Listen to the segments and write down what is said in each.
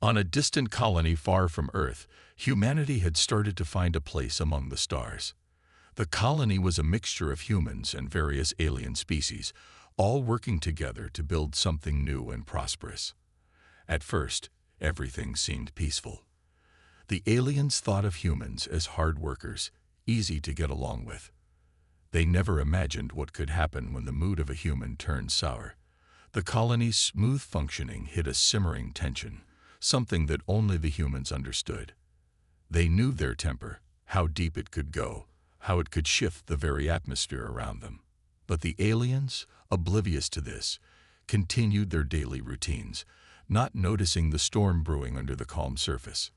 On a distant colony far from Earth, humanity had started to find a place among the stars. The colony was a mixture of humans and various alien species, all working together to build something new and prosperous. At first, everything seemed peaceful. The aliens thought of humans as hard workers, easy to get along with. They never imagined what could happen when the mood of a human turned sour. The colony's smooth functioning hit a simmering tension, something that only the humans understood. They knew their temper, how deep it could go, how it could shift the very atmosphere around them. But the aliens, oblivious to this, continued their daily routines, not noticing the storm brewing under the calm surface.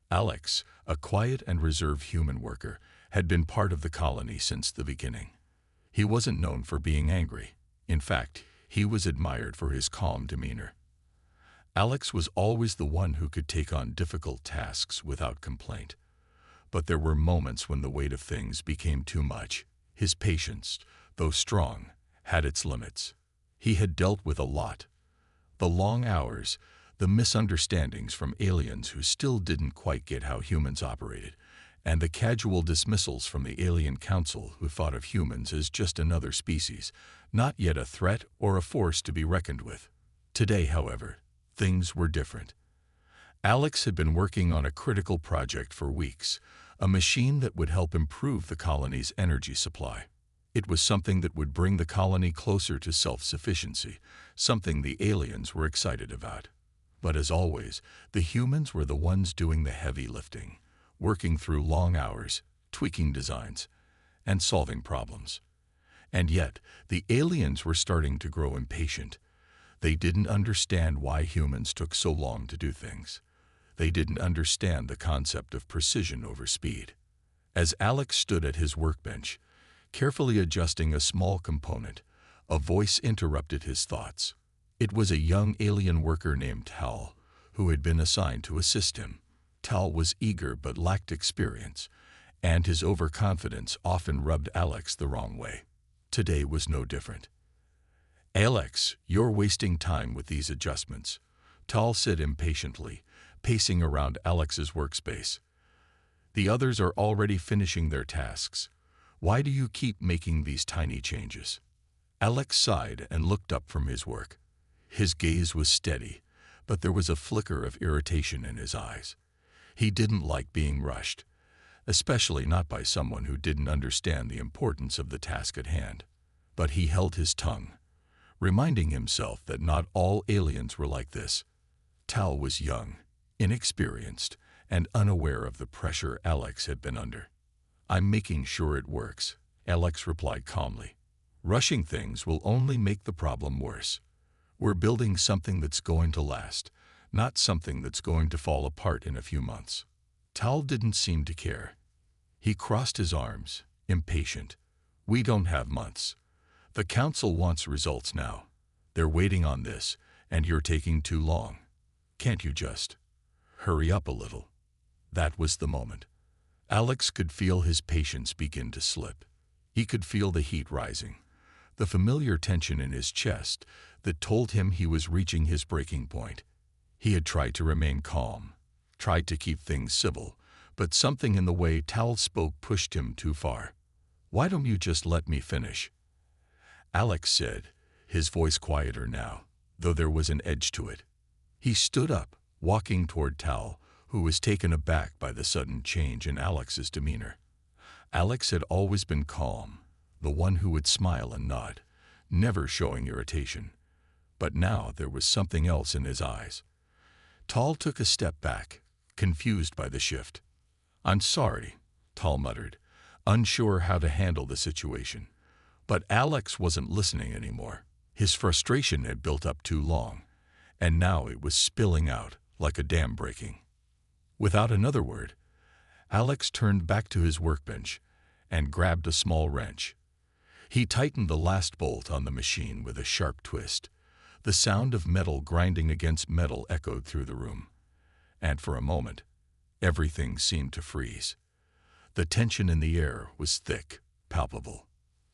Alex, a quiet and reserved human worker, had been part of the colony since the beginning. He wasn't known for being angry. In fact, he was admired for his calm demeanor. Alex was always the one who could take on difficult tasks without complaint. But there were moments when the weight of things became too much. His patience, though strong, had its limits. He had dealt with a lot. The long hours, the misunderstandings from aliens who still didn't quite get how humans operated, and the casual dismissals from the alien council who thought of humans as just another species, not yet a threat or a force to be reckoned with. Today, however, things were different. Alex had been working on a critical project for weeks, a machine that would help improve the colony's energy supply. It was something that would bring the colony closer to self-sufficiency, something the aliens were excited about. But as always, the humans were the ones doing the heavy lifting, working through long hours, tweaking designs, and solving problems. And yet, the aliens were starting to grow impatient. They didn't understand why humans took so long to do things. They didn't understand the concept of precision over speed. As Alex stood at his workbench, carefully adjusting a small component, a voice interrupted his thoughts. It was a young alien worker named Tal, who had been assigned to assist him. Tal was eager but lacked experience, and his overconfidence often rubbed Alex the wrong way. Today was no different. "Alex, you're wasting time with these adjustments," Tal said impatiently, pacing around Alex's workspace. "The others are already finishing their tasks. Why do you keep making these tiny changes?" Alex sighed and looked up from his work. His gaze was steady, but there was a flicker of irritation in his eyes. He didn't like being rushed, especially not by someone who didn't understand the importance of the task at hand. But he held his tongue, reminding himself that not all aliens were like this. Tal was young, inexperienced, and unaware of the pressure Alex had been under. "I'm making sure it works," Alex replied calmly. "Rushing things will only make the problem worse. We're building something that's going to last, not something that's going to fall apart in a few months." Tal didn't seem to care. He crossed his arms, impatient. "We don't have months. The council wants results now. They're waiting on this, and you're taking too long. Can't you just hurry up a little?" That was the moment. Alex could feel his patience begin to slip. He could feel the heat rising, the familiar tension in his chest that told him he was reaching his breaking point. He had tried to remain calm, tried to keep things civil, but something in the way Tal spoke pushed him too far. "Why don't you just let me finish?" Alex said, his voice quieter now, though there was an edge to it. He stood up, walking toward Tal, who was taken aback by the sudden change in Alex's demeanor. Alex had always been calm, the one who would smile and nod, never showing irritation. But now there was something else in his eyes. Tal took a step back, confused by the shift. "I'm sorry," Tal muttered, unsure how to handle the situation. But Alex wasn't listening anymore. His frustration had built up too long, and now it was spilling out like a dam breaking. Without another word, Alex turned back to his workbench and grabbed a small wrench. He tightened the last bolt on the machine with a sharp twist. The sound of metal grinding against metal echoed through the room. And for a moment, everything seemed to freeze. The tension in the air was thick, palpable.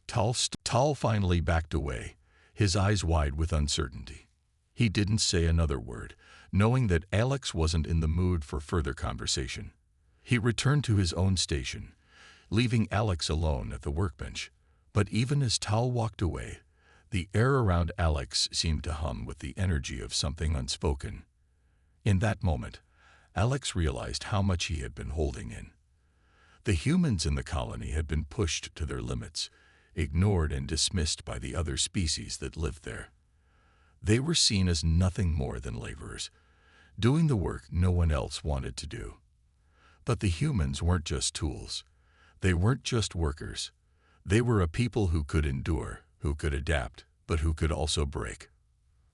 Tal finally backed away, his eyes wide with uncertainty. He didn't say another word, knowing that Alex wasn't in the mood for further conversation. He returned to his own station, leaving Alex alone at the workbench. But even as Tal walked away, the air around Alex seemed to hum with the energy of something unspoken. In that moment, Alex realized how much he had been holding in. The humans in the colony had been pushed to their limits, ignored and dismissed by the other species that lived there. They were seen as nothing more than laborers, doing the work no one else wanted to do. But the humans weren't just tools. They weren't just workers. They were a people who could endure, who could adapt, but who could also break.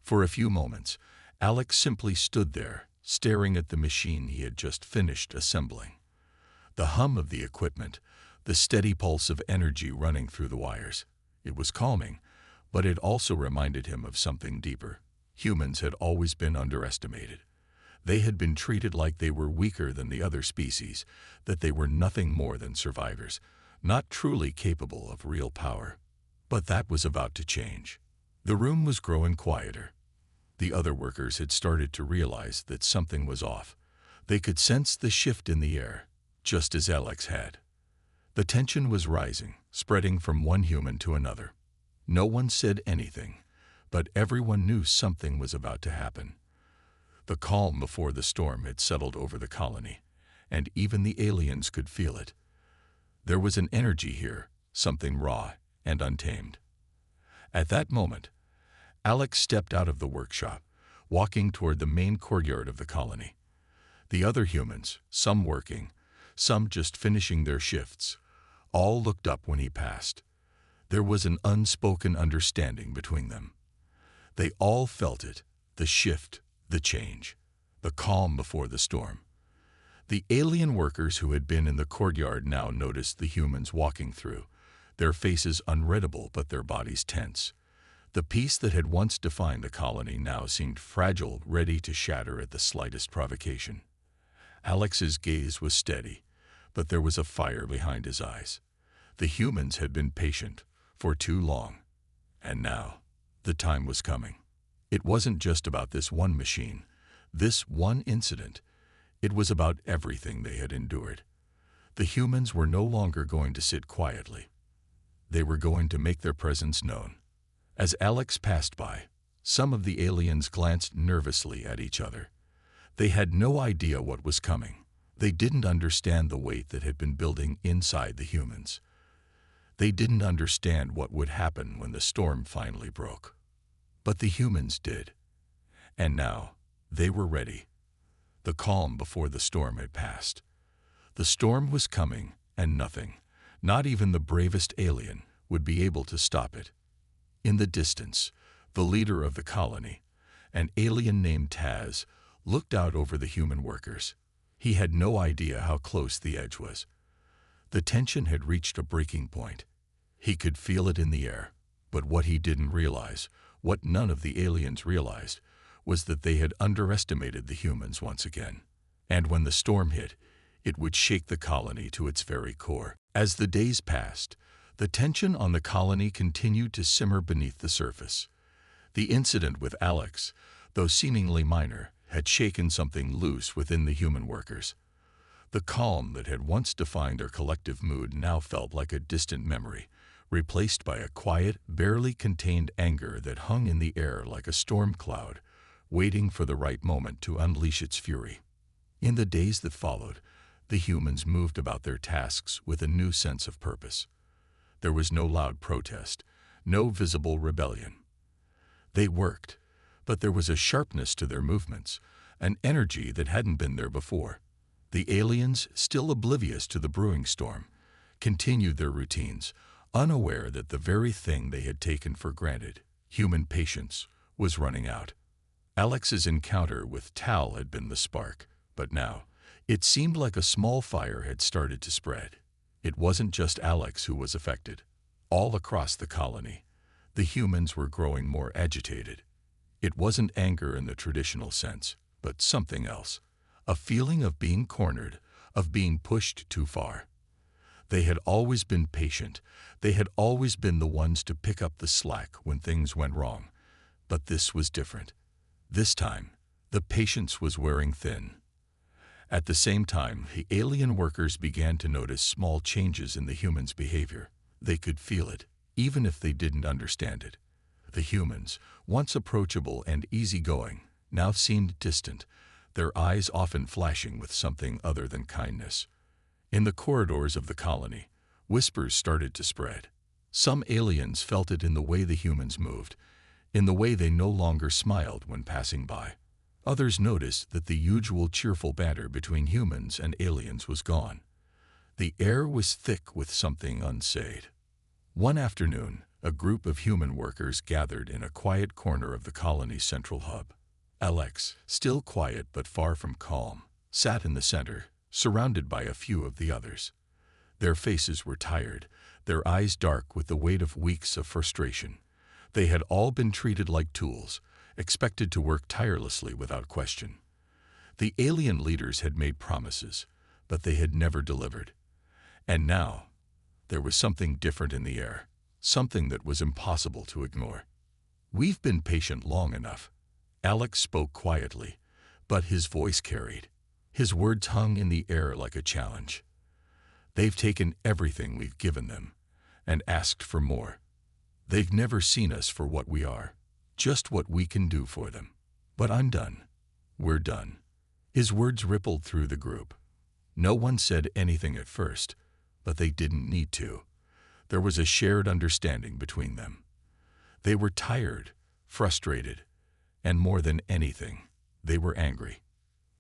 For a few moments, Alex simply stood there, staring at the machine he had just finished assembling. The hum of the equipment, the steady pulse of energy running through the wires. It was calming, but it also reminded him of something deeper. Humans had always been underestimated. They had been treated like they were weaker than the other species, that they were nothing more than survivors, not truly capable of real power. But that was about to change. The room was growing quieter. The other workers had started to realize that something was off. They could sense the shift in the air, just as Alex had. The tension was rising, spreading from one human to another. No one said anything, but everyone knew something was about to happen. The calm before the storm had settled over the colony, and even the aliens could feel it. There was an energy here, something raw and untamed. At that moment, Alex stepped out of the workshop, walking toward the main courtyard of the colony. The other humans, some working, some just finishing their shifts, all looked up when he passed. There was an unspoken understanding between them. They all felt it, the shift, the change, the calm before the storm. The alien workers who had been in the courtyard now noticed the humans walking through, their faces unreadable but their bodies tense. The peace that had once defined the colony now seemed fragile, ready to shatter at the slightest provocation. Alex's gaze was steady, but there was a fire behind his eyes. The humans had been patient for too long, and now the time was coming. It wasn't just about this one machine, this one incident. It was about everything they had endured. The humans were no longer going to sit quietly. They were going to make their presence known. As Alex passed by, some of the aliens glanced nervously at each other. They had no idea what was coming. They didn't understand the weight that had been building inside the humans. They didn't understand what would happen when the storm finally broke. But the humans did. And now, they were ready. The calm before the storm had passed. The storm was coming, and nothing, not even the bravest alien, would be able to stop it. In the distance, the leader of the colony, an alien named Taz, looked out over the human workers. He had no idea how close the edge was. The tension had reached a breaking point. He could feel it in the air, but what he didn't realize, what none of the aliens realized, was that they had underestimated the humans once again. And when the storm hit, it would shake the colony to its very core. As the days passed, the tension on the colony continued to simmer beneath the surface. The incident with Alex, though seemingly minor, had shaken something loose within the human workers. The calm that had once defined their collective mood now felt like a distant memory, replaced by a quiet, barely contained anger that hung in the air like a storm cloud, waiting for the right moment to unleash its fury. In the days that followed, the humans moved about their tasks with a new sense of purpose. There was no loud protest, no visible rebellion. They worked, but there was a sharpness to their movements, an energy that hadn't been there before. The aliens, still oblivious to the brewing storm, continued their routines, unaware that the very thing they had taken for granted, human patience, was running out. Alex's encounter with Tal had been the spark, but now, it seemed like a small fire had started to spread. It wasn't just Alex who was affected. All across the colony, the humans were growing more agitated. It wasn't anger in the traditional sense, but something else. A feeling of being cornered, of being pushed too far. They had always been patient. They had always been the ones to pick up the slack when things went wrong. But this was different. This time, The patience was wearing thin. At the same time, the alien workers began to notice small changes in the humans' behavior. They could feel it, even if they didn't understand it. The humans, once approachable and easygoing, now seemed distant, their eyes often flashing with something other than kindness. In the corridors of the colony, whispers started to spread. Some aliens felt it in the way the humans moved, in the way they no longer smiled when passing by. Others noticed that the usual cheerful banter between humans and aliens was gone. The air was thick with something unsaid. One afternoon, a group of human workers gathered in a quiet corner of the colony's central hub. Alex, still quiet but far from calm, sat in the center, surrounded by a few of the others. Their faces were tired, their eyes dark with the weight of weeks of frustration. They had all been treated like tools, expected to work tirelessly without question. The alien leaders had made promises, but they had never delivered. And now, there was something different in the air, something that was impossible to ignore. "We've been patient long enough." Alex spoke quietly, but his voice carried. His words hung in the air like a challenge. "They've taken everything we've given them, and asked for more. They've never seen us for what we are, just what we can do for them. But I'm done. We're done." His words rippled through the group. No one said anything at first, but they didn't need to. There was a shared understanding between them. They were tired, frustrated, and more than anything, they were angry.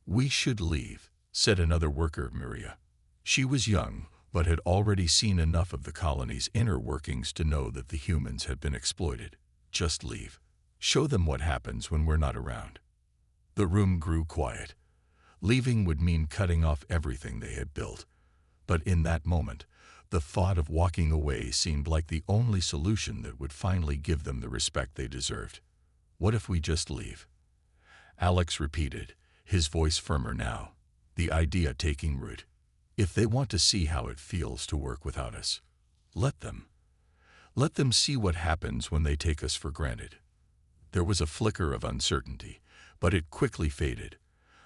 "We should leave," said another worker, Maria. She was young, but had already seen enough of the colony's inner workings to know that the humans had been exploited. "Just leave. Show them what happens when we're not around." The room grew quiet. Leaving would mean cutting off everything they had built. But in that moment, the thought of walking away seemed like the only solution that would finally give them the respect they deserved. "What if we just leave?" Alex repeated, his voice firmer now, the idea taking root. "If they want to see how it feels to work without us, let them. Let them see what happens when they take us for granted." There was a flicker of uncertainty, but it quickly faded.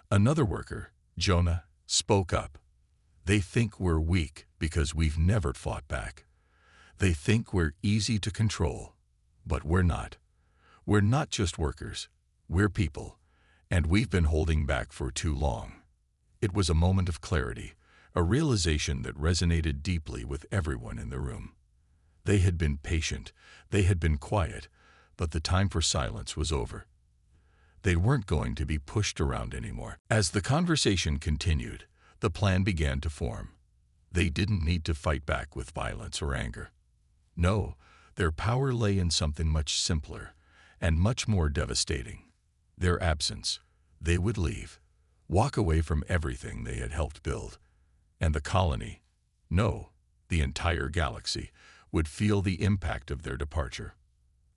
Another worker, Jonah, spoke up. "They think we're weak because we've never fought back. They think we're easy to control, but we're not. We're not just workers, we're people, and we've been holding back for too long." It was a moment of clarity, a realization that resonated deeply with everyone in the room. They had been patient, they had been quiet, but the time for silence was over. They weren't going to be pushed around anymore. As the conversation continued, the plan began to form. They didn't need to fight back with violence or anger. No, their power lay in something much simpler and much more devastating. Their absence. They would leave, walk away from everything they had helped build. And the colony, no, the entire galaxy, would feel the impact of their departure.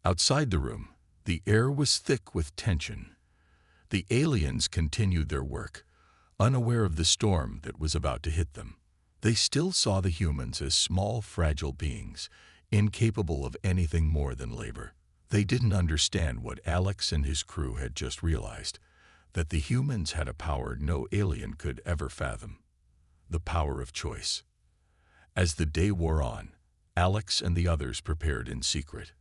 Outside the room, the air was thick with tension. The aliens continued their work, unaware of the storm that was about to hit them. They still saw the humans as small, fragile beings, incapable of anything more than labor. They didn't understand what Alex and his crew had just realized, that the humans had a power no alien could ever fathom. The power of choice. As the day wore on, Alex and the others prepared in secret.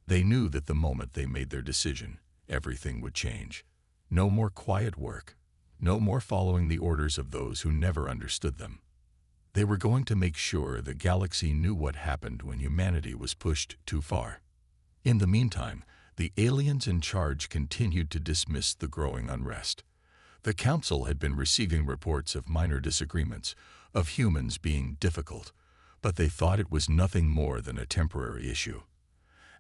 They knew that the moment they made their decision, everything would change. No more quiet work, no more following the orders of those who never understood them. They were going to make sure the galaxy knew what happened when humanity was pushed too far. In the meantime, the aliens in charge continued to dismiss the growing unrest. The Council had been receiving reports of minor disagreements, of humans being difficult, but they thought it was nothing more than a temporary issue.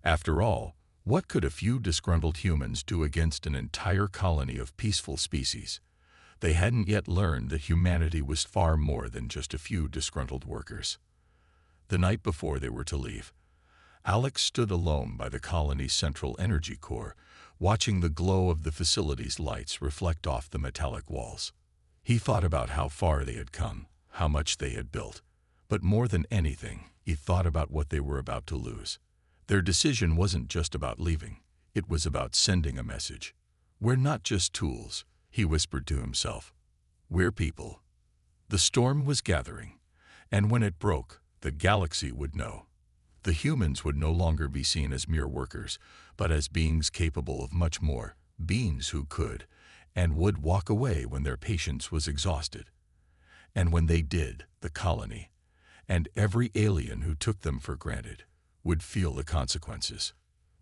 After all, what could a few disgruntled humans do against an entire colony of peaceful species? They hadn't yet learned that humanity was far more than just a few disgruntled workers. The night before they were to leave, Alex stood alone by the colony's central energy core, watching the glow of the facility's lights reflect off the metallic walls. He thought about how far they had come, how much they had built. But more than anything, he thought about what they were about to lose. Their decision wasn't just about leaving. It was about sending a message. We're not just tools. he whispered to himself. We're people. The storm was gathering, and when it broke, the galaxy would know. The humans would no longer be seen as mere workers, but as beings capable of much more, beings who could and would walk away when their patience was exhausted. And when they did, the colony, and every alien who took them for granted, would feel the consequences.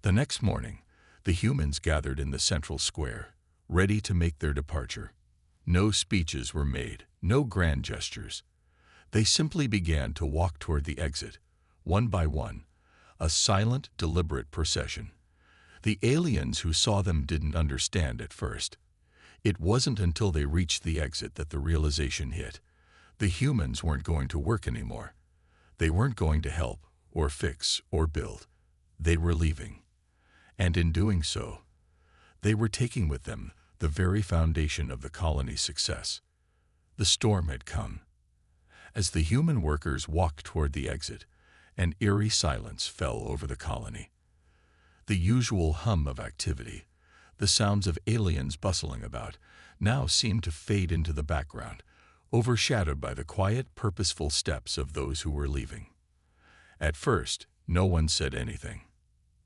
The next morning, the humans gathered in the central square, ready to make their departure. No speeches were made, no grand gestures. They simply began to walk toward the exit, one by one, a silent, deliberate procession. The aliens who saw them didn't understand at first. It wasn't until they reached the exit that the realization hit. The humans weren't going to work anymore. They weren't going to help, or fix, or build. They were leaving. And in doing so, they were taking with them the very foundation of the colony's success. The storm had come. As the human workers walked toward the exit, an eerie silence fell over the colony. The usual hum of activity, the sounds of aliens bustling about, now seemed to fade into the background, overshadowed by the quiet, purposeful steps of those who were leaving. At first, no one said anything.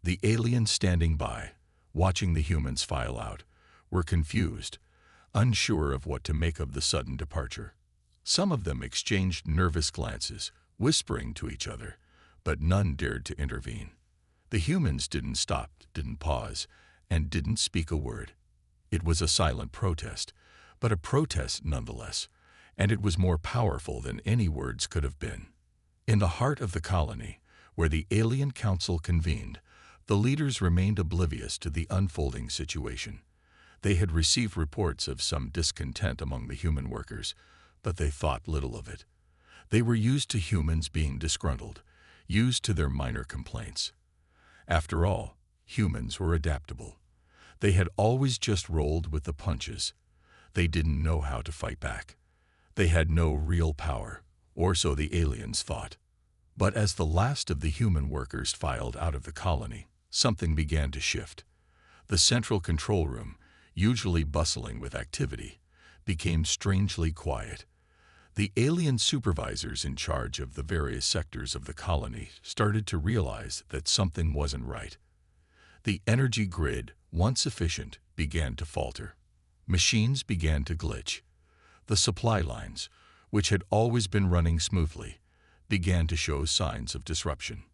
The aliens standing by, watching the humans file out, were confused, unsure of what to make of the sudden departure. Some of them exchanged nervous glances, whispering to each other, but none dared to intervene. The humans didn't stop, didn't pause, and didn't speak a word. It was a silent protest, but a protest nonetheless, and it was more powerful than any words could have been. In the heart of the colony, where the Alien Council convened, the leaders remained oblivious to the unfolding situation. They had received reports of some discontent among the human workers, but they thought little of it. They were used to humans being disgruntled, used to their minor complaints. After all, humans were adaptable. They had always just rolled with the punches. They didn't know how to fight back. They had no real power, or so the aliens thought. But as the last of the human workers filed out of the colony, something began to shift. The central control room, usually bustling with activity, became strangely quiet. The alien supervisors in charge of the various sectors of the colony started to realize that something wasn't right. The energy grid, once efficient, began to falter. Machines began to glitch. The supply lines, which had always been running smoothly, began to show signs of disruption.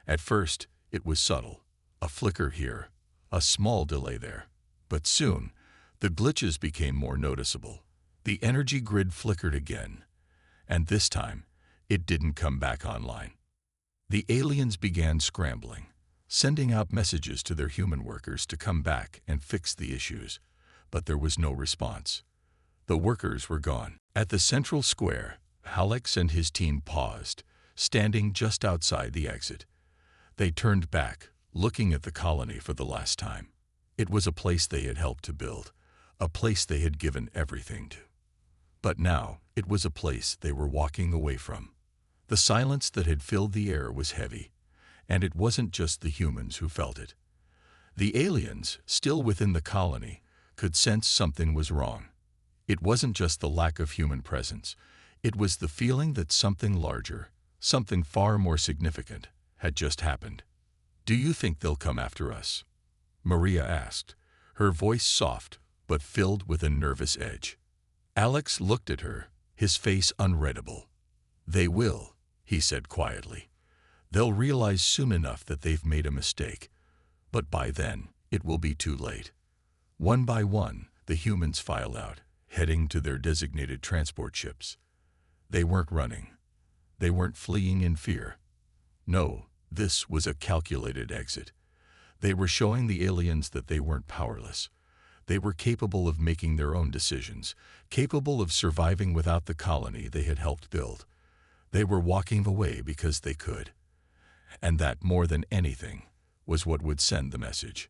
At first, it was subtle, a flicker here, a small delay there. But soon, the glitches became more noticeable. The energy grid flickered again, and this time, it didn't come back online. The aliens began scrambling, sending out messages to their human workers to come back and fix the issues, but there was no response. The workers were gone. At the central square, Alex and his team paused, standing just outside the exit. They turned back, looking at the colony for the last time. It was a place they had helped to build, a place they had given everything to. But now, it was a place they were walking away from. The silence that had filled the air was heavy, and it wasn't just the humans who felt it. The aliens, still within the colony, could sense something was wrong. It wasn't just the lack of human presence. It was the feeling that something larger, something far more significant, had just happened. "Do you think they'll come after us?" Maria asked, her voice soft but filled with a nervous edge. Alex looked at her, his face unreadable. "They will," he said quietly. "They'll realize soon enough that they've made a mistake, but by then it will be too late." One by one, the humans filed out, heading to their designated transport ships. They weren't running. They weren't fleeing in fear. No, this was a calculated exit. They were showing the aliens that they weren't powerless. They were capable of making their own decisions, capable of surviving without the colony they had helped build. They were walking away because they could. And that, more than anything, was what would send the message.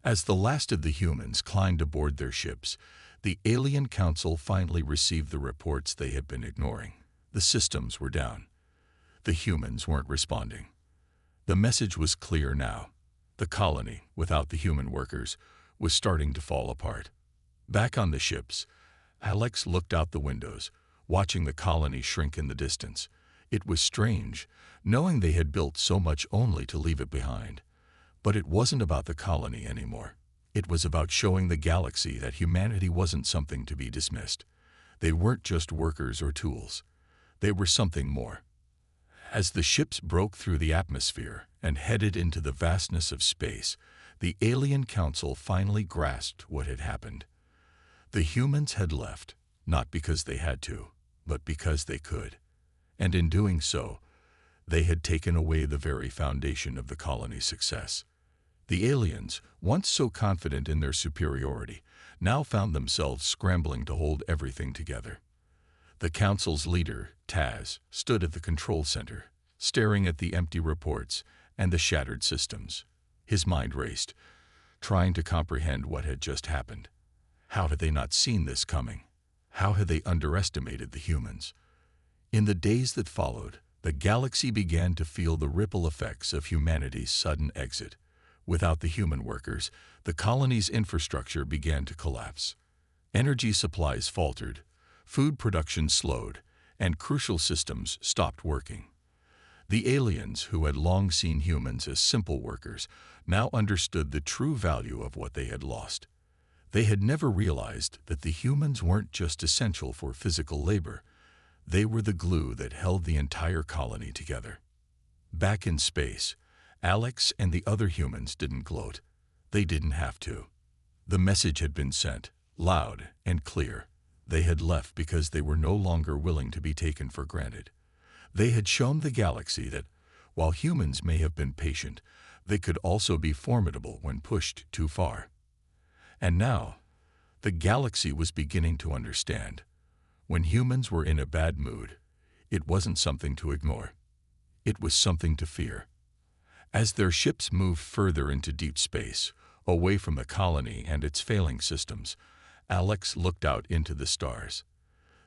As the last of the humans climbed aboard their ships, the Alien Council finally received the reports they had been ignoring. The systems were down. The humans weren't responding. The message was clear now. The colony, without the human workers, was starting to fall apart. Back on the ships, Alex looked out the windows, watching the colony shrink in the distance. It was strange, knowing they had built so much only to leave it behind. But it wasn't about the colony anymore. It was about showing the galaxy that humanity wasn't something to be dismissed. They weren't just workers or tools. They were something more. As the ships broke through the atmosphere and headed into the vastness of space, the alien council finally grasped what had happened. The humans had left, not because they had to, but because they could. And in doing so, they had taken away the very foundation of the colony's success. The aliens, once so confident in their superiority, now found themselves scrambling to hold everything together. The council's leader, Taz, stood at the control center, staring at the empty reports and the shattered systems. His mind raced, trying to comprehend what had just happened. How had they not seen this coming? How had they underestimated the humans? In the days that followed, the galaxy began to feel the ripple effects of humanity's sudden exit. Without the human workers, the colony's infrastructure began to collapse. Energy supplies faltered, food production slowed, and crucial systems stopped working. The aliens, who had long seen humans as simple workers, now understood the true value of what they had lost. They had never realized that the humans weren't just essential for physical labor. They were the glue that held the entire colony together. Back in space, Alex and the other humans didn't gloat. They didn't have to. The message had been sent, loud and clear. They had left because they were no longer willing to be taken for granted. They had shown the galaxy that, while humans may have been patient, they could also be formidable when pushed too far. And now, the galaxy was beginning to understand. When humans were in a bad mood, it wasn't something to ignore. It was something to fear. As their ships moved further into deep space, away from the colony and its failing systems, Alex looked out into the stars.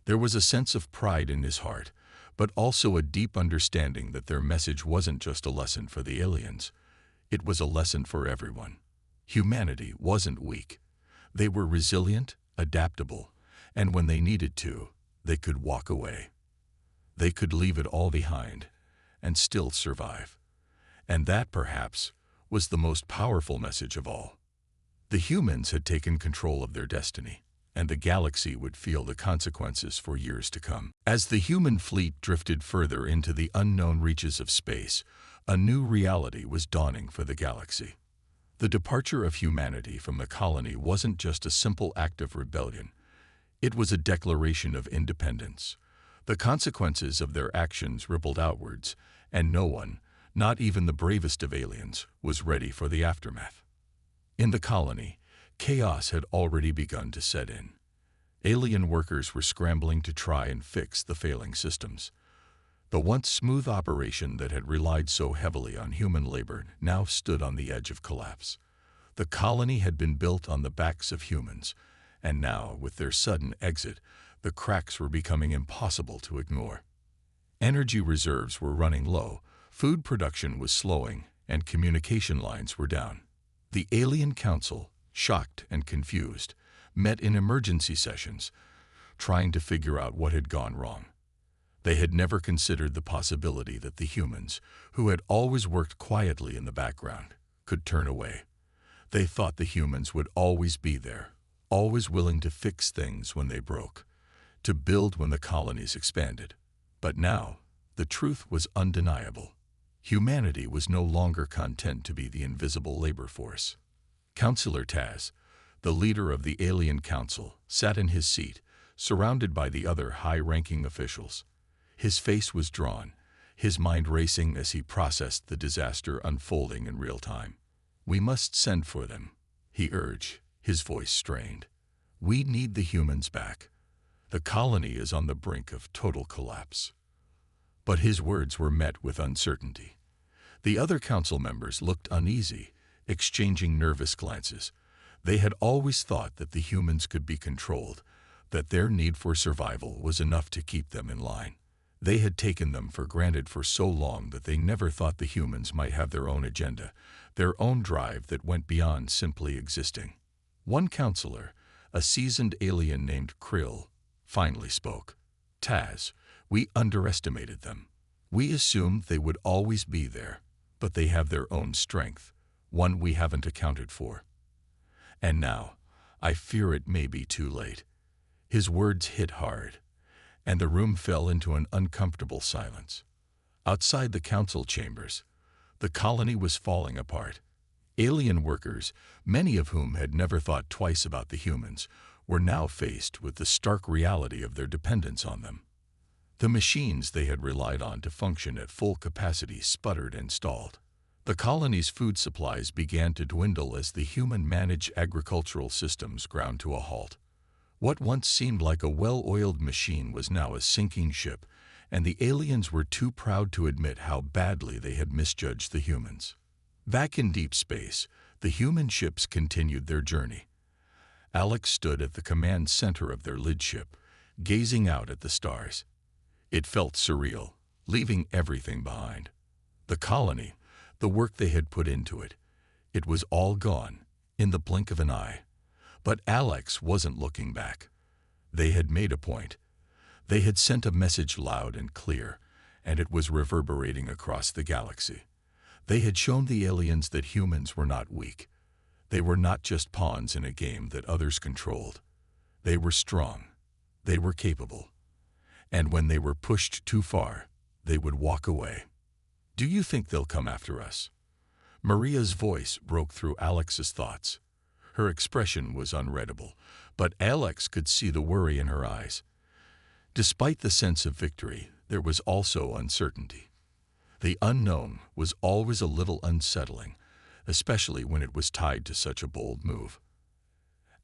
There was a sense of pride in his heart, but also a deep understanding that their message wasn't just a lesson for the aliens. It was a lesson for everyone. Humanity wasn't weak. They were resilient, adaptable, and when they needed to, they could walk away. They could leave it all behind and still survive. And that, perhaps, was the most powerful message of all. The humans had taken control of their destiny, and the galaxy would feel the consequences for years to come. As the human fleet drifted further into the unknown reaches of space, a new reality was dawning for the galaxy. The departure of humanity from the colony wasn't just a simple act of rebellion. It was a declaration of independence. The consequences of their actions rippled outwards, and no one, not even the bravest of aliens, was ready for the aftermath. In the colony, chaos had already begun to set in. Alien workers were scrambling to try and fix the failing systems. The once smooth operation that had relied so heavily on human labor now stood on the edge of collapse. The colony had been built on the backs of humans, and now, with their sudden exit, the cracks were becoming impossible to ignore. Energy reserves were running low, food production was slowing, and communication lines were down. The Alien Council, shocked and confused, met in emergency sessions, trying to figure out what had gone wrong. They had never considered the possibility that the humans, who had always worked quietly in the background, could turn away. They thought the humans would always be there, always willing to fix things when they broke, to build when the colonies expanded. But now, the truth was undeniable. Humanity was no longer content to be the invisible labor force. Counselor Taz, the leader of the Alien Council, sat in his seat, surrounded by the other high-ranking officials. His face was drawn, his mind racing as he processed the disaster unfolding in real time. "We must send for them," he urged, his voice strained. "We need the humans back. The colony is on the brink of total collapse." But his words were met with uncertainty. The other council members looked uneasy, exchanging nervous glances. They had always thought that the humans could be controlled, that their need for survival was enough to keep them in line. They had taken them for granted for so long that they never thought the humans might have their own agenda, their own drive that went beyond simply existing. One counselor, a seasoned alien named Krill, finally spoke. Taz, we underestimated them. We assumed they would always be there, but they have their own strength, one we haven't accounted for. And now, I fear it may be too late. His words hit hard, and the room fell into an uncomfortable silence. Outside the council chambers, the colony was falling apart. Alien workers, many of whom had never thought twice about the humans, were now faced with the stark reality of their dependence on them. The machines they had relied on to function at full capacity sputtered and stalled. The colony's food supplies began to dwindle as the human-managed agricultural systems ground to a halt. What once seemed like a well-oiled machine was now a sinking ship, and the aliens were too proud to admit how badly they had misjudged the humans. Back in deep space, the human ships continued their journey. Alex stood at the command center of their lid ship, gazing out at the stars. It felt surreal, leaving everything behind. The colony, the work they had put into it, it was all gone, in the blink of an eye. But Alex wasn't looking back. They had made a point. They had sent a message loud and clear, and it was reverberating across the galaxy. They had shown the aliens that humans were not weak. They were not just pawns in a game that others controlled. They were strong. They were capable. And when they were pushed too far, they would walk away. Do you think they'll come after us? Maria's voice broke through Alex's thoughts. Her expression was unreadable, but Alex could see the worry in her eyes. Despite the sense of victory, there was also uncertainty. The unknown was always a little unsettling, especially when it was tied to such a bold move.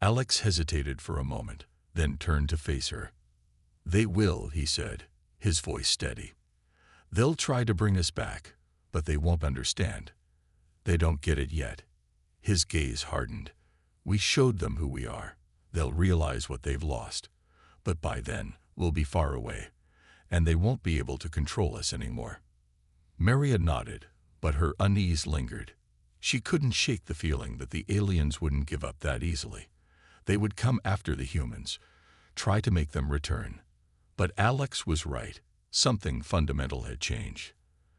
Alex hesitated for a moment, then turned to face her. "They will," he said, his voice steady. "They'll try to bring us back, but they won't understand. They don't get it yet." His gaze hardened. "We showed them who we are. They'll realize what they've lost. But by then, we'll be far away, and they won't be able to control us anymore." Maria nodded, but her unease lingered. She couldn't shake the feeling that the aliens wouldn't give up that easily. They would come after the humans, try to make them return. But Alex was right. Something fundamental had changed.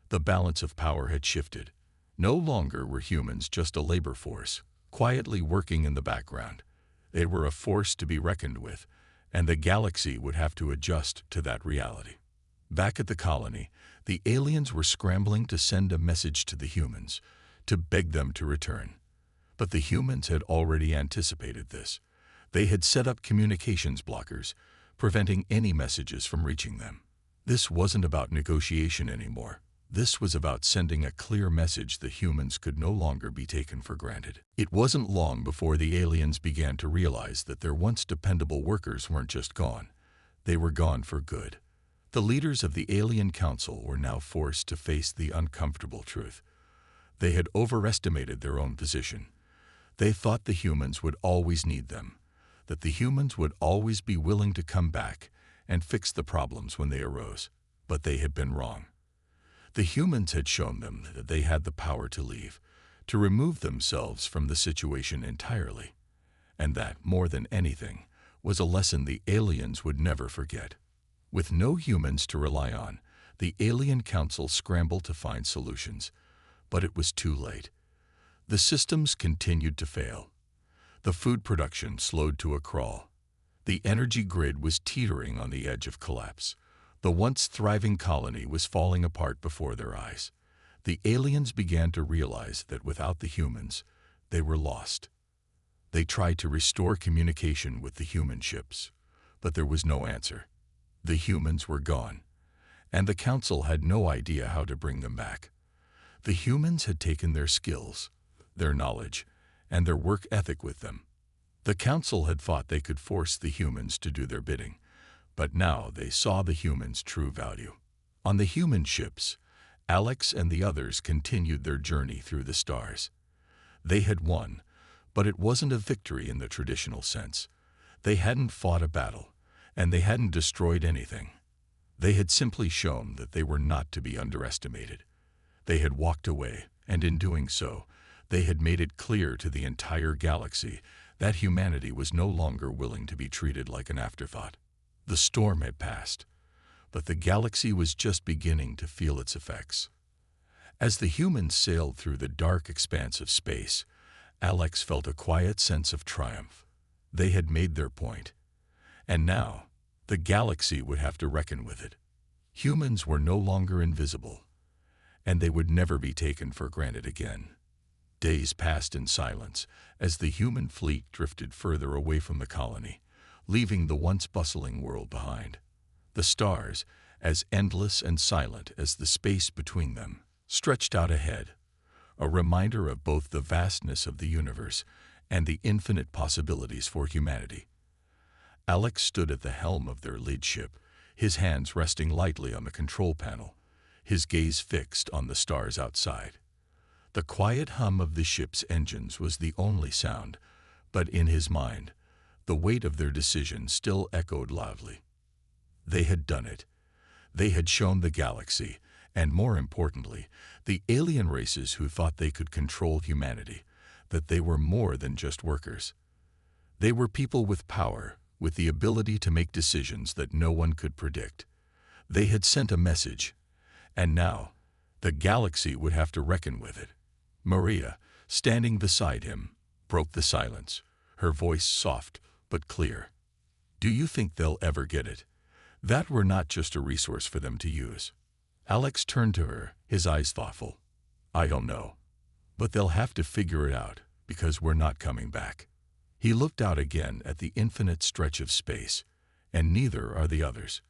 The balance of power had shifted. No longer were humans just a labor force, quietly working in the background. They were a force to be reckoned with, and the galaxy would have to adjust to that reality. Back at the colony, the aliens were scrambling to send a message to the humans, to beg them to return. But the humans had already anticipated this. They had set up communications blockers, preventing any messages from reaching them. This wasn't about negotiation anymore. This was about sending a clear message that humans could no longer be taken for granted. It wasn't long before the aliens began to realize that their once dependable workers weren't just gone. They were gone for good. The leaders of the Alien Council were now forced to face the uncomfortable truth. They had overestimated their own position. They thought the humans would always need them, that the humans would always be willing to come back and fix the problems when they arose. But they had been wrong. The humans had shown them that they had the power to leave, to remove themselves from the situation entirely. And that, more than anything, was a lesson the aliens would never forget. With no humans to rely on, the Alien Council scrambled to find solutions. But it was too late. The systems continued to fail. The food production slowed to a crawl. The energy grid was teetering on the edge of collapse. The once thriving colony was falling apart before their eyes. The aliens began to realize that without the humans, they were lost. They tried to restore communication with the human ships, but there was no answer. The humans were gone, and the council had no idea how to bring them back. The humans had taken their skills, their knowledge, and their work ethic with them. The council had thought they could force the humans to do their bidding, but now they saw the humans' true value. On the human ships, Alex and the others continued their journey through the stars. They had won, but it wasn't a victory in the traditional sense. They hadn't fought a battle, and they hadn't destroyed anything. They had simply shown that they were not to be underestimated. They had walked away, and in doing so, they had made it clear to the entire galaxy that humanity was no longer willing to be treated like an afterthought. The storm had passed, but the galaxy was just beginning to feel its effects. As the humans sailed through the dark expanse of space, Alex felt a quiet sense of triumph. They had made their point, and now the galaxy would have to reckon with it. Humans were no longer invisible, and they would never be taken for granted again. Days passed in silence as the human fleet drifted further away from the colony, leaving the once bustling world behind. The stars, as endless and silent as the space between them, stretched out ahead, a reminder of both the vastness of the universe and the infinite possibilities for humanity. Alex stood at the helm of their lead ship, his hands resting lightly on the control panel, his gaze fixed on the stars outside. The quiet hum of the ship's engines was the only sound, but in his mind, the weight of their decision still echoed loudly. They had done it. They had shown the galaxy, and more importantly, the alien races who thought they could control humanity, that they were more than just workers. They were people with power, with the ability to make decisions that no one could predict. They had sent a message, and now the galaxy would have to reckon with it. Maria, standing beside him, broke the silence, her voice soft but clear. "Do you think they'll ever get it? That we're not just a resource for them to use?" Alex turned to her, his eyes thoughtful. "I don't know. But they'll have to figure it out, because we're not coming back." He looked out again at the infinite stretch of space, and neither are the others.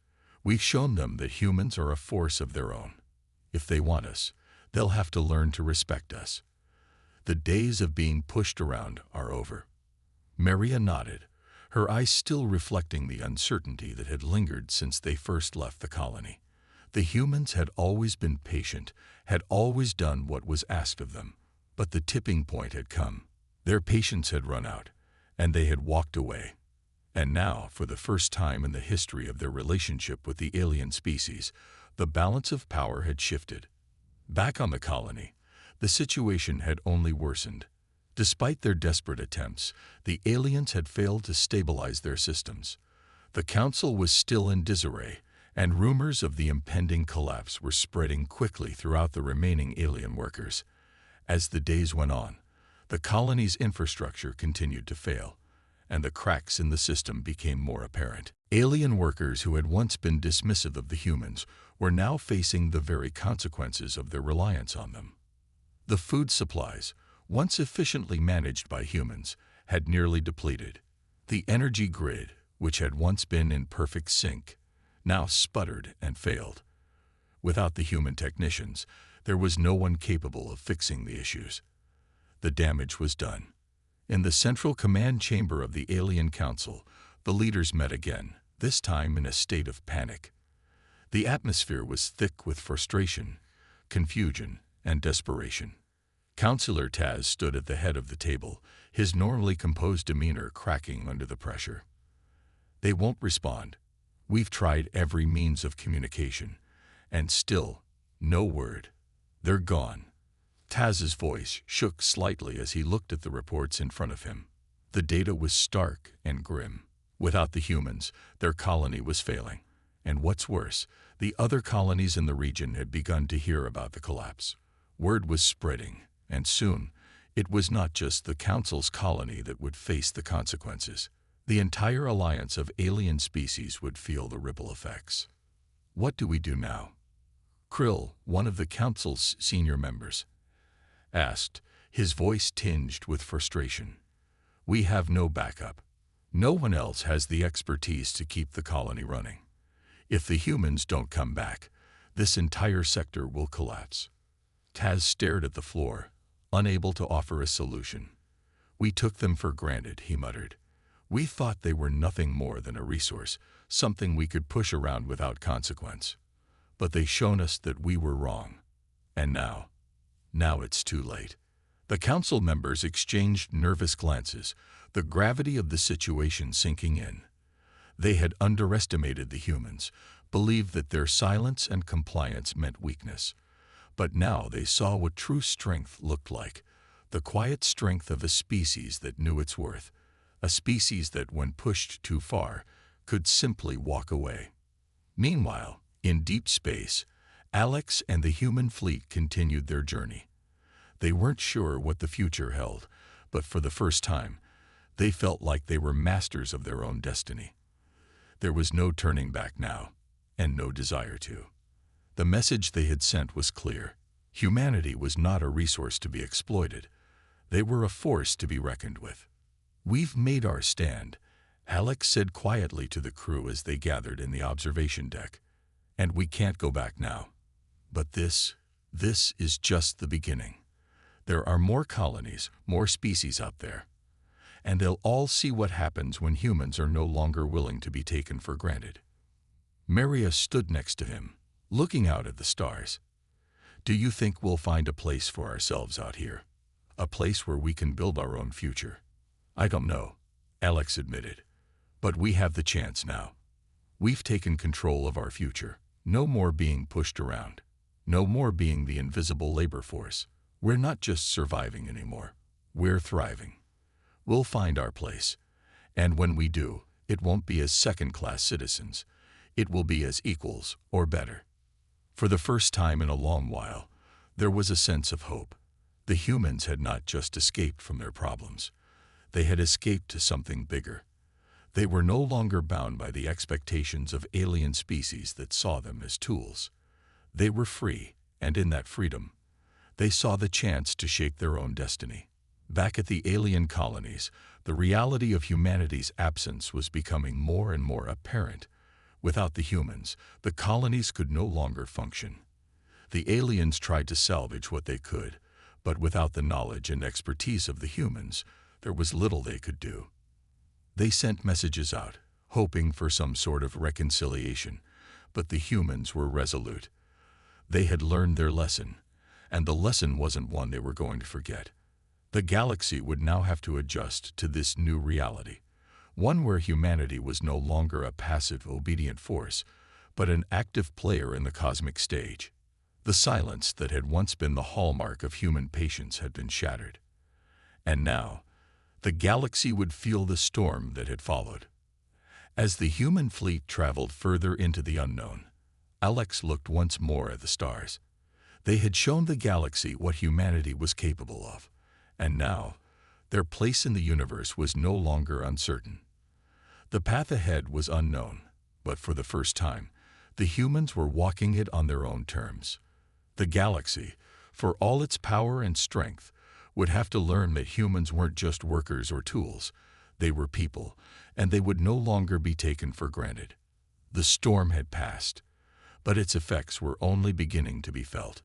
We've shown them that humans are a force of their own. If they want us, they'll have to learn to respect us. The days of being pushed around are over. Maria nodded, her eyes still reflecting the uncertainty that had lingered since they first left the colony. The humans had always been patient, had always done what was asked of them, but the tipping point had come. Their patience had run out, and they had walked away. And now, for the first time in the history of their relationship with the alien species, the balance of power had shifted. Back on the colony, the situation had only worsened. Despite their desperate attempts, the aliens had failed to stabilize their systems. The council was still in disarray, and rumors of the impending collapse were spreading quickly throughout the remaining alien workers. As the days went on, the colony's infrastructure continued to fail, and the cracks in the system became more apparent. Alien workers who had once been dismissive of the humans were now facing the very consequences of their reliance on them. The food supplies, once efficiently managed by humans, had nearly depleted. The energy grid, which had once been in perfect sync, now sputtered and failed. Without the human technicians, there was no one capable of fixing the issues. The damage was done. In the central command chamber of the Alien Council, the leaders met again, this time in a state of panic. The atmosphere was thick with frustration, confusion, and desperation. Councillor Taz stood at the head of the table, his normally composed demeanor cracking under the pressure. "They won't respond. We've tried every means of communication, and still, no word. They're gone." Taz's voice shook slightly as he looked at the reports in front of him. The data was stark and grim. Without the humans, their colony was failing. And what's worse, the other colonies in the region had begun to hear about the collapse. Word was spreading, and soon, it was not just the Council's colony that would face the consequences. The entire alliance of alien species would feel the ripple effects. "What do we do now?" Krill, one of the Council's senior members, asked, his voice tinged with frustration. "We have no backup. No one else has the expertise to keep the colony running. If the humans don't come back, this entire sector will collapse." Taz stared at the floor, unable to offer a solution. "We took them for granted," he muttered. "We thought they were nothing more than a resource, something we could push around without consequence. But they've shown us that we were wrong. And now it's too late." The council members exchanged nervous glances, the gravity of the situation sinking in. They had underestimated the humans, believed that their silence and compliance meant weakness. But now they saw what true strength looked like, the quiet strength of a species that knew its worth. a species that, when pushed too far, could simply walk away. Meanwhile, in deep space, Alex and the human fleet continued their journey. They weren't sure what the future held, but for the first time, they felt like they were masters of their own destiny. There was no turning back now, and no desire to. The message they had sent was clear. Humanity was not a resource to be exploited. They were a force to be reckoned with. "We've made our stand," Alex said quietly to the crew as they gathered in the observation deck. "And we can't go back now. But this is just the beginning. There are more colonies, more species out there. And they'll all see what happens when humans are no longer willing to be taken for granted." Maria stood next to him, looking out at the stars. "Do you think we'll find a place for ourselves out here? A place where we can build our own future?" "I don't know," Alex admitted. "But we have the chance now. We've taken control of our future. No more being pushed around. No more being the invisible labor force. We're not just surviving anymore. We're thriving. We'll find our place. And when we do, it won't be as second-class citizens. It will be as equals, or better." For the first time in a long while, there was a sense of hope. The humans had not just escaped from their problems. They had escaped to something bigger. They were no longer bound by the expectations of alien species that saw them as tools. They were free, and in that freedom, they saw the chance to shape their own destiny. Back at the alien colonies, the reality of humanity's absence was becoming more and more apparent. Without the humans, the colonies could no longer function. The aliens tried to salvage what they could, but without the knowledge and expertise of the humans, there was little they could do. They sent messages out, hoping for some sort of reconciliation, but the humans were resolute. They had learned their lesson, and the lesson wasn't one they were going to forget. The galaxy would now have to adjust to this new reality, one where humanity was no longer a passive, obedient force, but an active player in the cosmic stage. The silence that had once been the hallmark of human patience had been shattered. And now, the galaxy would feel the storm that had followed. As the human fleet traveled further into the unknown, Alex looked once more at the stars. They had shown the galaxy what humanity was capable of, and now, their place in the universe was no longer uncertain. The path ahead was unknown, but for the first time, the humans were walking it on their own terms. The galaxy, for all its power and strength, would have to learn that humans weren't just workers or tools. They were people, and they would no longer be taken for granted. The storm had passed, but its effects were only beginning to be felt.